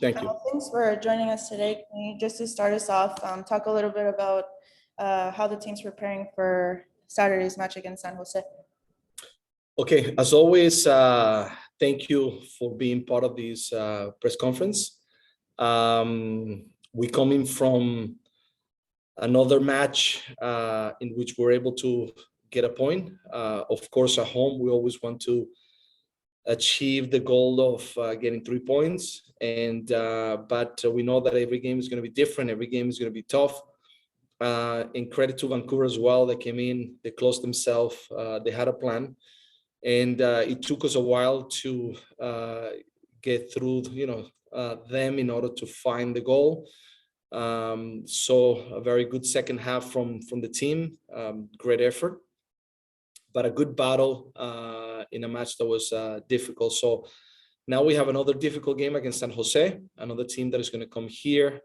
Thank you. Thanks for joining us today. Can you, just to start us off, talk a little bit about how the team's preparing for Saturday's match against San Jose? Okay, as always, thank you for being part of this press conference. We coming from another match in which we're able to get a point. Of course, at home, we always want to achieve the goal of getting 3 points. But we know that every game is going to be different. Every game is going to be tough. And credit to Vancouver as well. They came in, they closed themselves, they had a plan. And it took us a while to get through, them in order to find the goal. So a very good second half from the team, great effort, but a good battle in a match that was difficult. So now we have another difficult game against San Jose, another team that is going to come here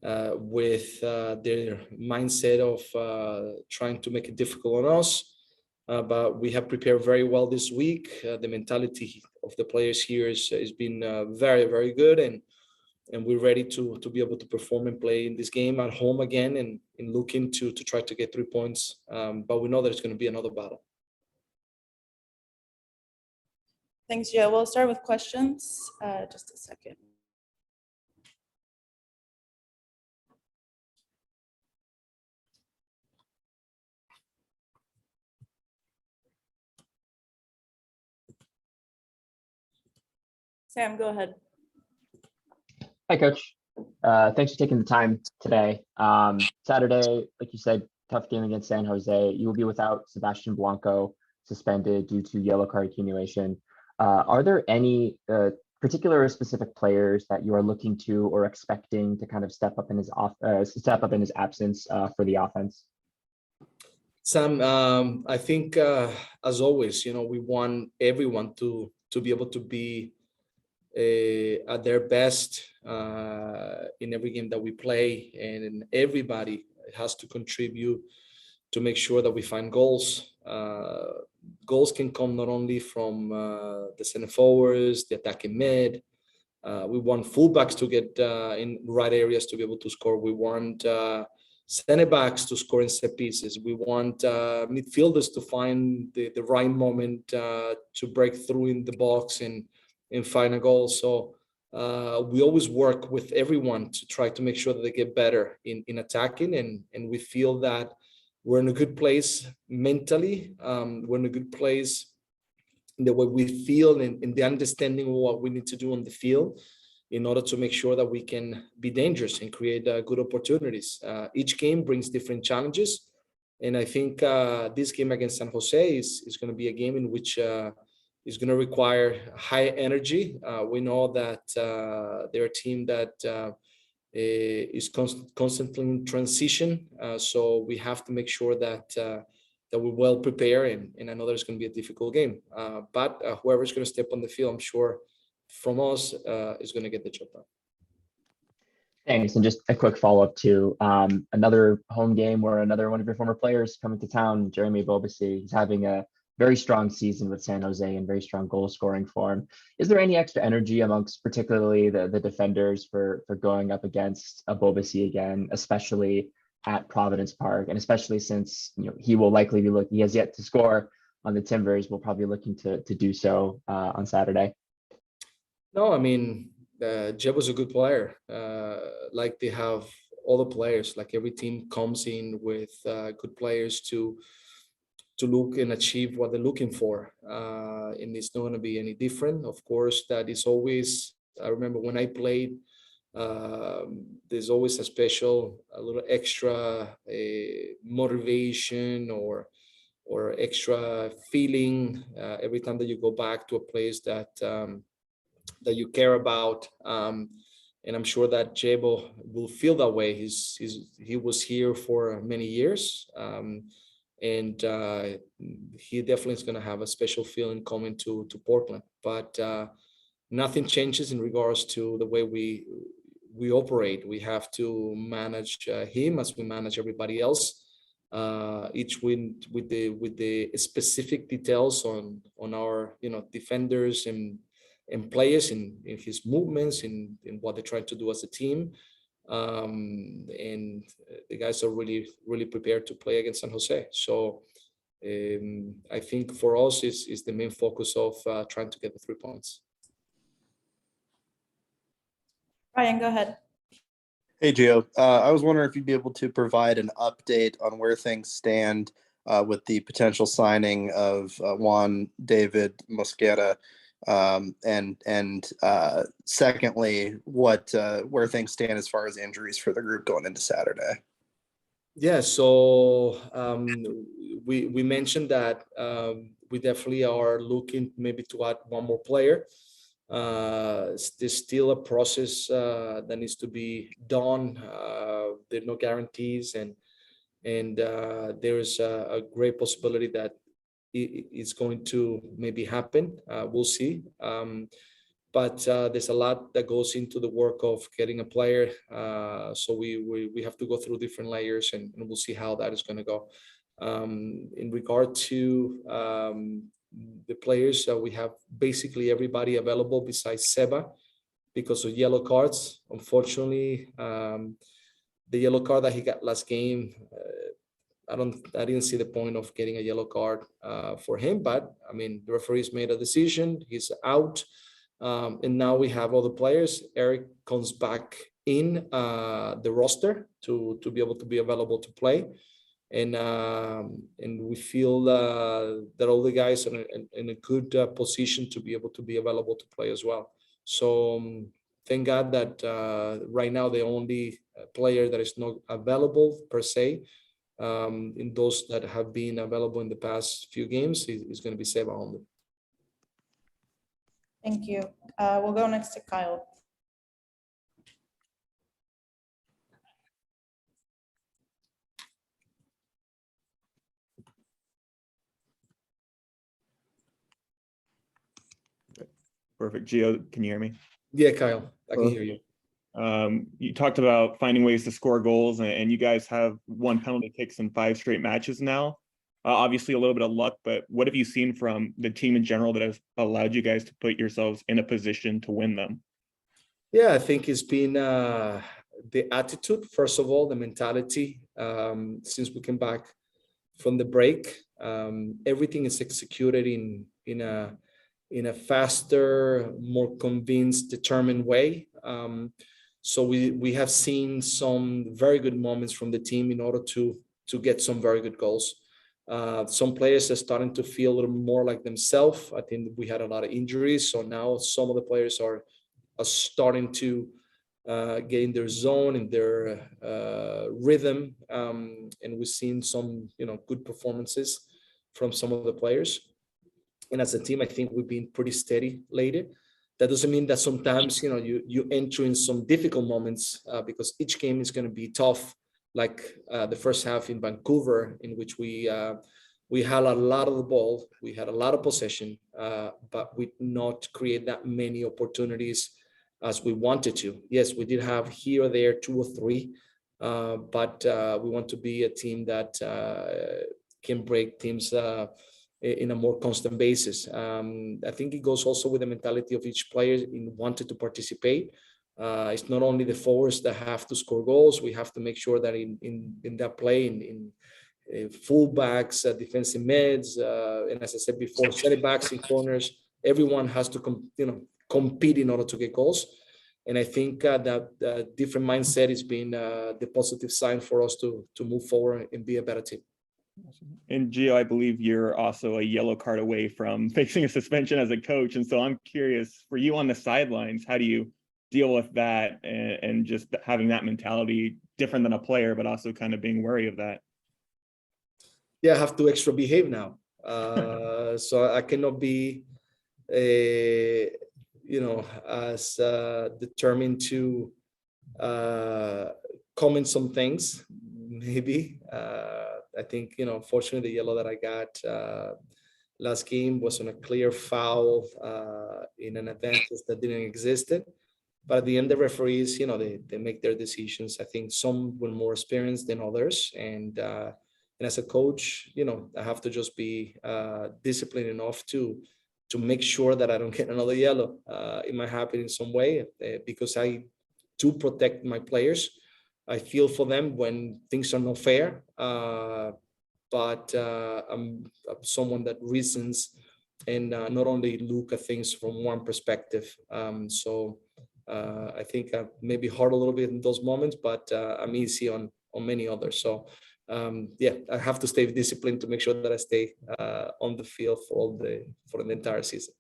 with their mindset of trying to make it difficult on us. But we have prepared very well this week. The mentality of the players here has been very, very good, and we're ready to be able to perform and play in this game at home again, and looking to try to get 3 points. But we know that it's going to be another battle. Thanks, Joe. We'll start with questions. Just a second. Sam, go ahead. Hi, Coach. Thanks for taking the time today. Saturday, like you said, tough game against San Jose. You will be without Sebastián Blanco, suspended due to yellow card accumulation. Are there any particular or specific players that you are looking to or expecting to kind of step up in his absence for the offense? Sam, I think as always, we want everyone to be able to be at their best in every game that we play, and everybody has to contribute to make sure that we find goals. Goals can come not only from the center forwards, the attacking mid. We want fullbacks to get in right areas to be able to score. We want center backs to score in set pieces. We want midfielders to find the right moment to break through in the box and find a goal. So we always work with everyone to try to make sure that they get better in attacking, and we feel that we're in a good place mentally. We're in a good place in the way we feel and in the understanding of what we need to do on the field in order to make sure that we can be dangerous and create good opportunities. Each game brings different challenges, and I think this game against San Jose is going to be a game in which is going to require high energy. We know that they're a team that is constantly in transition. So we have to make sure that we're well prepared, and I know there's going to be a difficult game. But whoever's going to step on the field, I'm sure from us is going to get the job done. Thanks. And just a quick follow-up to another home game where another one of your former players coming to town, Jeremy Ebobisse. He's having a very strong season with San Jose and very strong goal scoring form. Is there any extra energy amongst particularly the defenders for going up against Bobassi again, especially at Providence Park, and especially since he will likely be looking, he has yet to score on the Timbers, will probably looking to do so on Saturday? No, I mean, Jeb was a good player. Like they have all the players, like every team comes in with good players to look and achieve what they're looking for. And it's not going to be any different. Of course, that is always, I remember when I played, there's always a little extra motivation or extra feeling every time that you go back to a place that you care about. And I'm sure that Jebo will feel that way. He was here for many years. And he definitely is going to have a special feeling coming to Portland. But nothing changes in regards to the way we operate. We have to manage him as we manage everybody else. Each win with the specific details on our defenders and and players in his movements, in what they're trying to do as a team. And the guys are really prepared to play against San Jose. So I think for us is the main focus of trying to get the 3 points. Ryan, go ahead. Hey, Gio. I was wondering if you'd be able to provide an update on where things stand with the potential signing of Juan David Mosquera, and secondly, where things stand as far as injuries for the group going into Saturday. Yeah, so we mentioned that we definitely are looking maybe to add one more player. There's still a process that needs to be done. There are no guarantees, and there's a great possibility that it's going to maybe happen. We'll see. But there's a lot that goes into the work of getting a player. So we have to go through different layers, and we'll see how that is going to go. In regard to the players, we have basically everybody available besides Seba because of yellow cards. Unfortunately, the yellow card that he got last game, I didn't see the point of getting a yellow card for him. But I mean, the referees made a decision. He's out. And now we have other players. Eric comes back in the roster to be able to be available to play, and we feel that all the guys are in a good position to be able to be available to play as well. So thank God that right now the only player that is not available per se in those that have been available in the past few games is going to be Seba only. Thank you. We'll go next to Kyle. Perfect. Gio, can you hear me? Yeah, Kyle, I can hear you. You talked about finding ways to score goals, and you guys have won penalty kicks in 5 straight matches now. Obviously, a little bit of luck, but what have you seen from the team in general that has allowed you guys to put yourselves in a position to win them? Yeah, I think it's been the attitude, first of all, the mentality. Since we came back from the break, everything is executed in a faster, more convinced, determined way. So we have seen some very good moments from the team in order to get some very good goals. Some players are starting to feel a little more like themselves. I think we had a lot of injuries, so now some of the players are starting to get in their zone, in their rhythm, and we've seen some good performances from some of the players. And as a team, I think we've been pretty steady lately. That doesn't mean that sometimes you enter in some difficult moments because each game is going to be tough. Like the first half in Vancouver, in which we had a lot of the ball, we had a lot of possession, but we did not create that many opportunities as we wanted to. Yes, we did have here or there 2 or 3, but we want to be a team that can break teams in a more constant basis. I think it goes also with the mentality of each player in wanting to participate. It's not only the forwards that have to score goals. We have to make sure that in that play, in fullbacks, defensive mids, and as I said before, center backs in corners, everyone has to compete in order to get goals. And I think that different mindset has been the positive sign for us to move forward and be a better team. And Gio, I believe you're also a yellow card away from facing a suspension as a coach. And so I'm curious, for you on the sidelines, how do you deal with that and just having that mentality different than a player, but also kind of being wary of that? Yeah, I have to extra behave now. So I cannot be, as determined to comment some things, maybe. I think, unfortunately, the yellow that I got last game was on a clear foul in an advantage that didn't exist. But at the end, the referees, they make their decisions. I think some were more experienced than others. And as a coach, I have to just be disciplined enough to make sure that I don't get another yellow. It might happen in some way because I do protect my players. I feel for them when things are not fair, but I'm someone that reasons and not only look at things from one perspective. I think I maybe hard a little bit in those moments, but I'm easy on many others. So yeah, I have to stay disciplined to make sure that I stay on the field for the entire season.